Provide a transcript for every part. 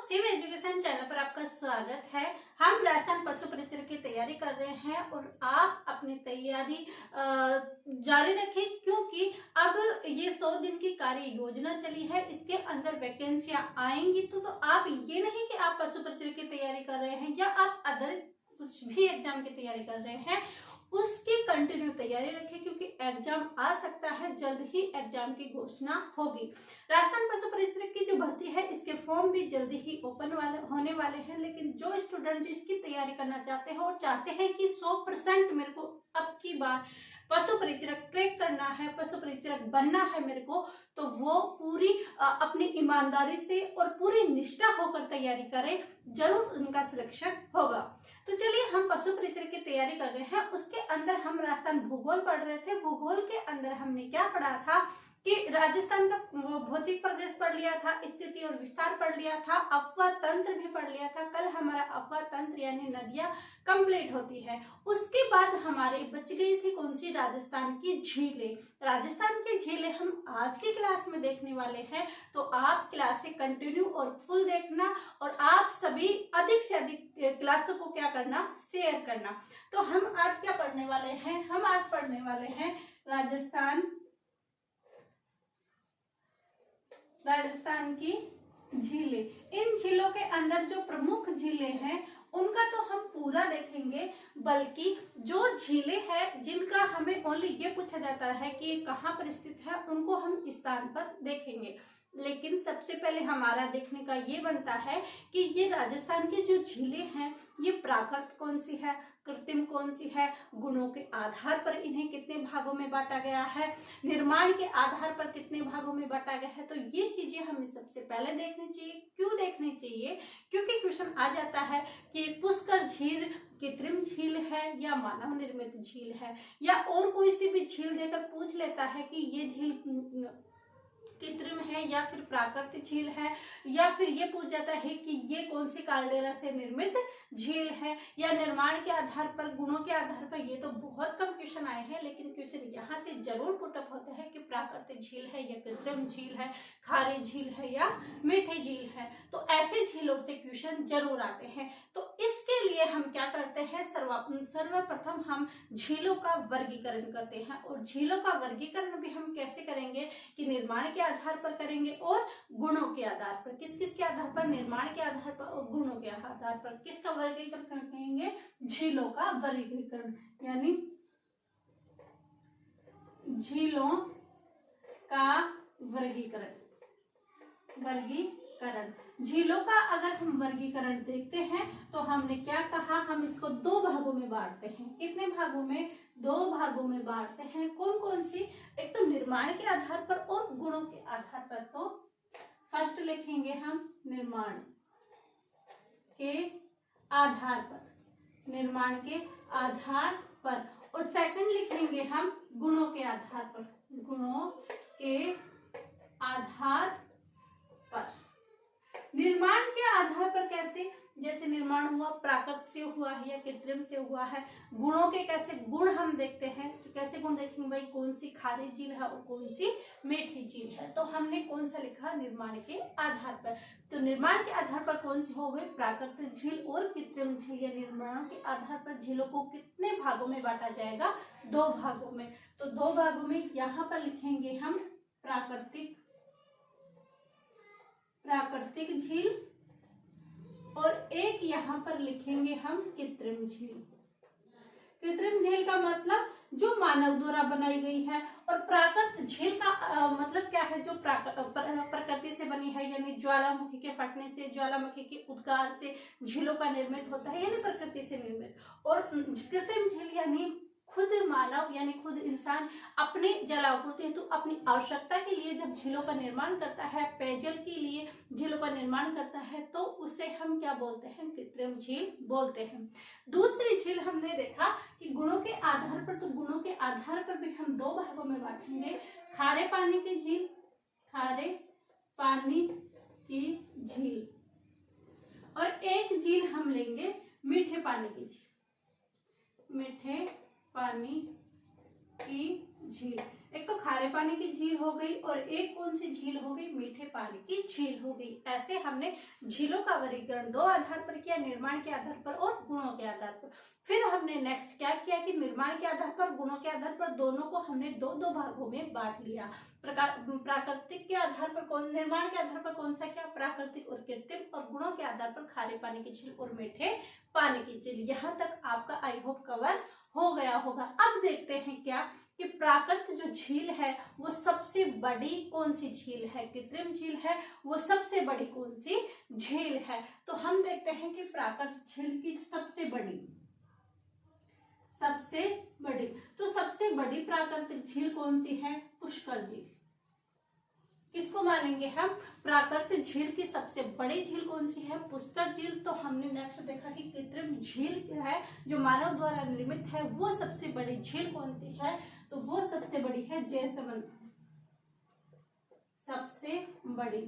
Shiv education channel पर आपका स्वागत है। हम राजस्थान पशु परिचय की तैयारी कर रहे हैं और आप अपनी तैयारी जारी रखें, क्योंकि अब ये 100 दिन की कार्य योजना चली है। इसके अंदर वैकेंसियां आएंगी तो आप ये नहीं कि आप पशु परिचय की तैयारी कर रहे हैं या आप अदर कुछ भी एग्जाम की तैयारी कर रहे हैं, उसकी कंटिन्यू तैयारी रखें, क्योंकि एग्जाम आ सकता है। जल्द ही एग्जाम की घोषणा होगी। राजस्थान पशु परिचय की जो भर्ती है, इसके फॉर्म भी जल्दी ही ओपन होने वाले हैं। लेकिन जो स्टूडेंट जो इसकी तैयारी करना चाहते हैं और चाहते हैं कि 100% मेरे को अब की बार पशु परिचरक क्रैक करना है, पशु परिचरक बनना है मेरे को, तो वो पूरी अपनी ईमानदारी से और पूरी निष्ठा होकर तैयारी करें, जरूर उनका सिलेक्शन होगा। तो चलिए हम पशु परिचरक की तैयारी कर रहे हैं। उसके अंदर हम राजस्थान भूगोल पढ़ रहे थे। भूगोल के अंदर हमने क्या पढ़ा था कि राजस्थान का वो भौतिक प्रदेश पढ़ लिया था, स्थिति और विस्तार पढ़ लिया था, अफवाह तंत्र भी पढ़ लिया था। कल हमारा अफवाह तंत्र यानी नदियां कंप्लीट होती है। उसके बाद हमारे बच गई थी कौन सी? राजस्थान की झीलें। राजस्थान की झीलें हम आज की क्लास में देखने वाले हैं, तो आप क्लास से कंटिन्यू और फुल देखना और आप सभी अधिक से अधिक क्लासों को क्या करना? शेयर करना। तो हम आज क्या पढ़ने वाले हैं? हम आज पढ़ने वाले हैं राजस्थान की झीलें। इन झीलों के अंदर जो प्रमुख झीलें हैं उनका तो हम पूरा देखेंगे, बल्कि जो झीलें हैं जिनका हमें ओनली ये पूछा जाता है कि ये कहाँ पर स्थित है, उनको हम स्थान पर देखेंगे। लेकिन सबसे पहले हमारा देखने का ये बनता है कि ये राजस्थान की जो झीलें हैं ये प्राकृत कौन सी है, कृत्रिम कौन सी है, गुणों के आधार पर इन्हें कितने भागों में बांटा गया है, निर्माण के आधार पर कितने भागों में बांटा गया है। तो ये चीजें हमें सबसे पहले देखनी चाहिए। क्यों देखनी चाहिए? क्योंकि क्वेश्चन आ जाता है कि पुष्कर झील कृत्रिम झील है या मानव निर्मित झील है, या और कोई सी भी झील देकर पूछ लेता है कि ये झील कृत्रिम है या फिर प्राकृतिक झील है, या फिर ये पूछ जाता है कि ये कौन सी काल्डेरा से निर्मित झील है, या निर्माण के आधार पर, गुणों के आधार पर। ये तो बहुत कम क्वेश्चन आए हैं, लेकिन क्वेश्चन यहाँ से जरूर पुटअप होते हैं कि प्राकृतिक झील है या कृत्रिम झील है, खारी झील है या मीठी झील है। तो ऐसे झीलों से क्वेश्चन जरूर आते हैं। तो इसके लिए हम क्या करते हैं? सर्वप्रथम हम झीलों का वर्गीकरण करते हैं। और झीलों का वर्गीकरण भी हम कैसे करेंगे कि निर्माण के आधार पर करेंगे और गुणों के आधार पर। किस किस के आधार पर? निर्माण के आधार पर और गुणों के आधार पर। किसका वर्गीकरण करेंगे? झीलों का वर्गीकरण, यानी झीलों का वर्गीकरण। झीलों का अगर हम वर्गीकरण देखते हैं तो हमने क्या कहा? हम इसको 2 भागों में बांटते हैं। कितने भागों में? 2 भागों में बांटते हैं। कौन कौन सी? एक तो निर्माण के आधार पर और गुणों के आधार पर। तो फर्स्ट लिखेंगे हम निर्माण के आधार पर, निर्माण के आधार पर, और सेकंड लिखेंगे हम गुणों के आधार पर, गुणों के आधार पर। निर्माण के आधार पर कैसे? जैसे निर्माण हुआ प्राकृत से हुआ है या कृत्रिम से हुआ है। गुणों के कैसे गुण हम देखते हैं, तो कैसे गुण देखेंगे भाई? कौन सी खारी झील है और कौन सी मीठी झील है। तो हमने कौन सा लिखा? निर्माण के आधार पर। तो निर्माण के आधार पर कौन सी हो गई? प्राकृतिक झील और कृत्रिम झील। या निर्माण के आधार पर झीलों को कितने भागों में बांटा जाएगा? 2 भागों में। तो 2 भागों में यहाँ पर लिखेंगे हम प्राकृतिक झील, और एक यहाँ पर लिखेंगे हम कृत्रिम झील। कृत्रिम झील का मतलब जो मानव द्वारा बनाई गई है, और प्राकृतिक झील का मतलब क्या है? जो प्रकृति से बनी है, यानी ज्वालामुखी के फटने से, ज्वालामुखी के उद्गार से झीलों का निर्मित होता है, यानी प्रकृति से निर्मित। और कृत्रिम झील यानी खुद मानव यानी खुद इंसान अपने जलापूर्ति हेतु अपनी आवश्यकता के लिए जब झीलों का निर्माण करता है, पेयजल के लिए झीलों का निर्माण करता है, तो उसे हम क्या बोलते हैं? कृत्रिम झील बोलते हैं। दूसरी झील हमने देखा कि गुणों के आधार पर। तो गुणों के आधार पर भी हम 2 भागों में बांटेंगे। खारे पानी की झील, खारे पानी की झील, और एक झील हम लेंगे मीठे पानी की झील, मीठे पानी की झील। एक तो खारे पानी की झील हो गई और एक कौन सी झील हो गई, मीठे पानी की झील हो गई। ऐसे हमने झीलों का वर्गीकरण दो आधार पर किया, निर्माण के आधार पर और गुणों के आधार पर। फिर हमने नेक्स्ट क्या किया कि निर्माण के आधार पर, गुणों के आधार पर, दोनों को हमने दो दो भागों में बांट लिया। प्राकृतिक के आधार पर कौन, निर्माण के आधार पर कौन सा क्या, प्राकृतिक और कृत्रिम, और गुणों के आधार पर खारे पानी की झील और मीठे पानी की झील। यहाँ तक आपका आई होप कवर हो गया होगा। अब देखते हैं क्या कि प्राकृतिक जो झील है वो सबसे बड़ी कौन सी झील है, कृत्रिम झील है, वो सबसे बड़ी कौन सी झील है। तो हम देखते हैं कि प्राकृतिक झील की सबसे बड़ी तो सबसे बड़ी प्राकृतिक झील कौन सी है, पुष्कर झील। किसको मानेंगे हम, प्राकृतिक झील की सबसे बड़ी झील कौन सी है, पुष्कर झील। तो हमने नेक्स्ट देखा कि कृत्रिम झील क्या है जो मानव द्वारा निर्मित है, वो सबसे बड़ी झील कौन सी है, तो वो सबसे बड़ी है जयसमंद। सबसे बड़ी,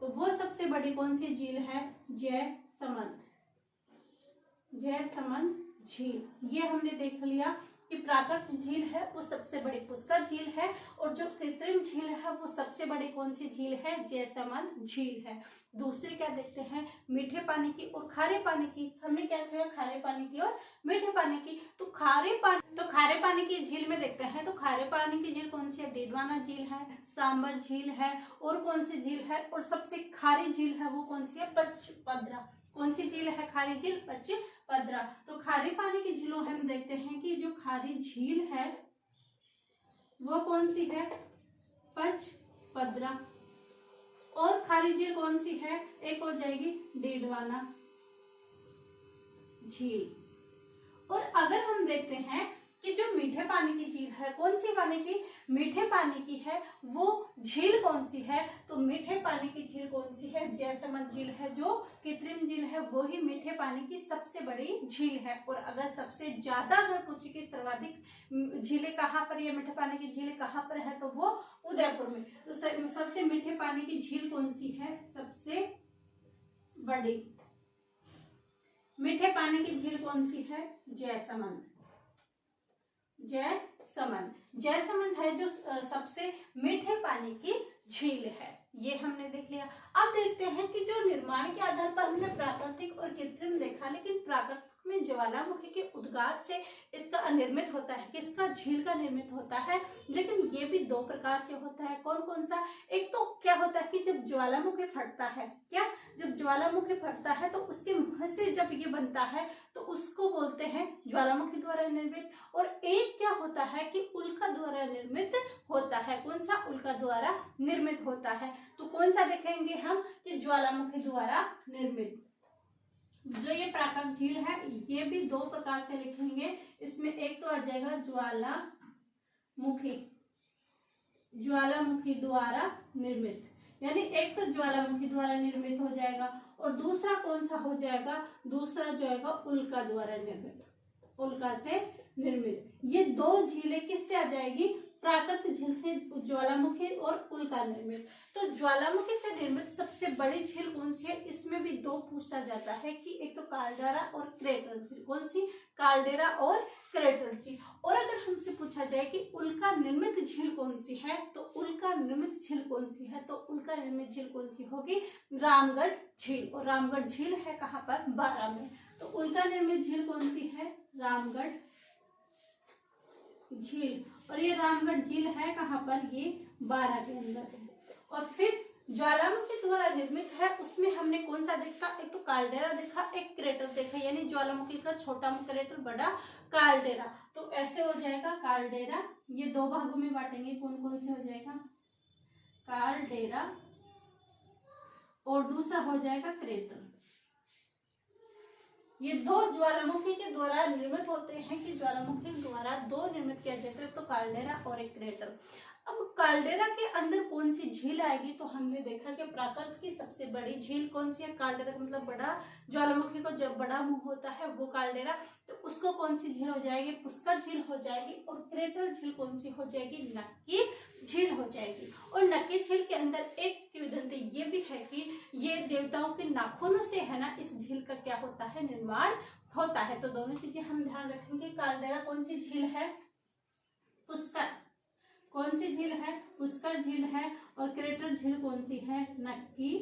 तो वो सबसे बड़ी कौन सी झील है, जयसमंद झील। ये हमने देख लिया कि प्राकृतिक झील है वो सबसे बड़ी पुष्कर झील है, और जो कृत्रिम झील है वो सबसे बड़ी कौन सी झील है, जयसमंद झील है। दूसरी क्या देखते हैं, मीठे पानी की और खारे पानी की। हमने क्या किया, खारे पानी की और मीठे पानी की। तो खारे पानी की झील में देखते हैं, तो खारे पानी की झील कौन सी है, डीडवाना झील है, सांबर झील है, और कौन सी झील है, और सबसे खारी झील है वो कौन सी है, पचपदरा। कौन सी झील है, खारी झील, पचपदरा। तो खारे पानी की झीलों हम देखते हैं कि जो खारी झील है वो कौन सी है, पचपदरा, और खारी झील कौन सी है, एक हो जाएगी डीडवाना झील। और अगर हम देखते हैं कि जो मीठे पानी की झील है, कौन सी पानी की, मीठे पानी की है, वो झील कौन सी है, तो मीठे पानी की झील कौन सी है, जयसमंद झील है। जो कृत्रिम झील है वो ही मीठे पानी की सबसे बड़ी झील है। और अगर सबसे ज्यादा अगर पूछे कि सर्वाधिक झीलें कहाँ पर, या मीठे पानी की झीलें कहाँ पर है, तो वो उदयपुर में। तो सबसे मीठे पानी की झील कौन सी है, सबसे बड़ी मीठे पानी की झील कौन सी है, जयसमंद है जो सबसे मीठे पानी की झील है। ये हमने देख लिया। अब देखते हैं कि जो निर्माण के आधार पर हमने प्राकृतिक और कृत्रिम देखा, लेकिन प्राकृतिक में ज्वालामुखी के उद्गार से इसका निर्मित होता है, किसका, झील का निर्मित होता है। लेकिन ये भी दो प्रकार से होता है, कौन कौन सा, एक तो क्या होता है कि जब ज्वालामुखी फटता है, जब ज्वालामुखी फटता है तो उसके मुंह से जब ये बनता है तो उसको बोलते हैं ज्वालामुखी द्वारा निर्मित। और एक क्या होता है कि उल्का द्वारा निर्मित होता है, कौन सा, उल्का द्वारा निर्मित होता है। तो कौन सा देखेंगे हम कि ज्वालामुखी द्वारा निर्मित। जो ये प्राकृतिक झील है ये भी दो प्रकार से लिखेंगे, इसमें एक तो आ जाएगा ज्वालामुखी द्वारा निर्मित, यानी एक तो ज्वालामुखी द्वारा निर्मित हो जाएगा, और दूसरा कौन सा हो जाएगा, दूसरा जो आएगा उल्का द्वारा निर्मित, उल्का से निर्मित। ये दो झीलें किससे आ जाएगी, प्राकृतिक झील से, ज्वालामुखी और उल्का निर्मित। तो ज्वालामुखी से निर्मित सबसे बड़ी झील कौन सी है, इसमें भी दो पूछा जाता है कि एक तो काल्डेरा और क्रेटर झील। कौन सी, काल्डेरा और क्रेटर झील। और अगर हमसे पूछा जाए कि उल्का निर्मित झील कौन सी है, तो उल्का निर्मित झील कौन सी है, तो उल्का निर्मित झील कौन सी होगी, रामगढ़ झील। और रामगढ़ झील है कहाँ पर, बारां में। तो उल्का निर्मित झील कौन सी है, रामगढ़ झील। और ये रामगढ़ झील है कहाँ पर, ये बारां के अंदर है। और फिर ज्वालामुखी द्वारा निर्मित है, उसमें हमने कौन सा देखा, एक तो काल्डेरा देखा, एक क्रेटर देखा, यानी ज्वालामुखी का छोटा क्रेटर, बड़ा काल्डेरा। तो ऐसे हो जाएगा काल्डेरा, ये दो भागों में बांटेंगे, कौन कौन से हो जाएगा, काल्डेरा, और दूसरा हो जाएगा क्रेटर। ये दो ज्वालामुखी के द्वारा निर्मित होते हैं कि ज्वालामुखी द्वारा दो निर्मित किया जाता है, तो काल्डेरा और एक क्रेटर। अब काल्डेरा के अंदर कौन सी झील आएगी, तो हमने देखा कि प्राकृतिक की सबसे बड़ी झील कौन सी है, काल्डेरा का मतलब बड़ा, ज्वालामुखी को जब बड़ा मुंह होता है वो काल्डेरा, तो उसको कौन सी झील हो जाएगी, पुष्कर झील हो जाएगी। और क्रेटर झील कौन सी हो जाएगी, नक्की झील हो जाएगी। और नक्की झील के अंदर एक किंवदंती ये भी है कि ये देवताओं के नाखूनों से है ना, इस झील का क्या होता है, निर्माण होता है। तो दोनों चीजें हम ध्यान रखेंगे। काल्डेरा कौन सी झील है, पुष्कर, कौन सी झील है? पुष्कर झील है। और क्रेटर झील कौन सी है? नक्की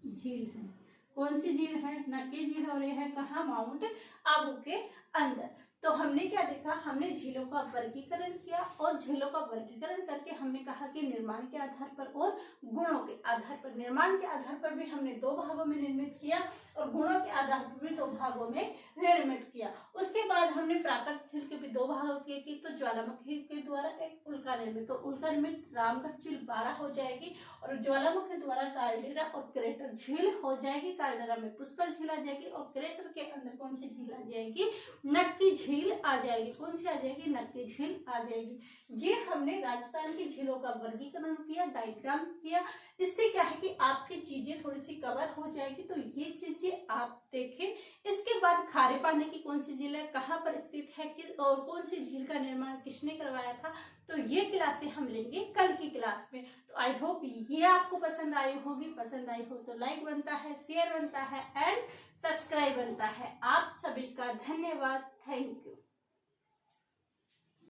झील है। कौन सी झील है? नक्की झील। और यह है कहाँ? माउंट आबू के अंदर। तो हमने क्या देखा? हमने झीलों का वर्गीकरण किया और झीलों का वर्गीकरण करके हमने कहा कि निर्माण के आधार पर और गुणों के आधार पर, निर्माण के आधार पर भी हमने 2 भागों में निर्मित किया और गुणों के आधार पर भी 2 भागों में निर्मित किया। उसके बाद हमने प्राकृतिक झील के भी 2 भागों किए कि तो ज्वालामुखी के द्वारा एक उल्का निर्मित, तो उल्का निर्मित रामगढ़ झील 12 हो जाएगी और ज्वालामुखी द्वारा कालडेरा और क्रेटर झील हो जाएगी। कालडेरा में पुष्कर झील आ जाएगी और क्रेटर के अंदर कौन सी झील आ जाएगी? नक्की झील आ जाएगी। कौन सी आ जाएगी? नक्की झील आ जाएगी। ये हमने राजस्थान की झीलों का वर्गीकरण किया, डायग्राम किया। इससे क्या है कि आपकी चीजें थोड़ी सी कवर हो जाएगी, तो ये चीजें आप देखें। इसके बाद खारे पानी की कौन सी झील है, कहाँ पर स्थित है, किस और कौन सी झील का निर्माण किसने करवाया था, तो ये क्लासें हम लेंगे कल की क्लास में। तो आई होप ये आपको पसंद आई होगी। पसंद आई हो तो लाइक बनता है, शेयर बनता है एंड सब्सक्राइब बनता है। आप सभी का धन्यवाद। Thank you.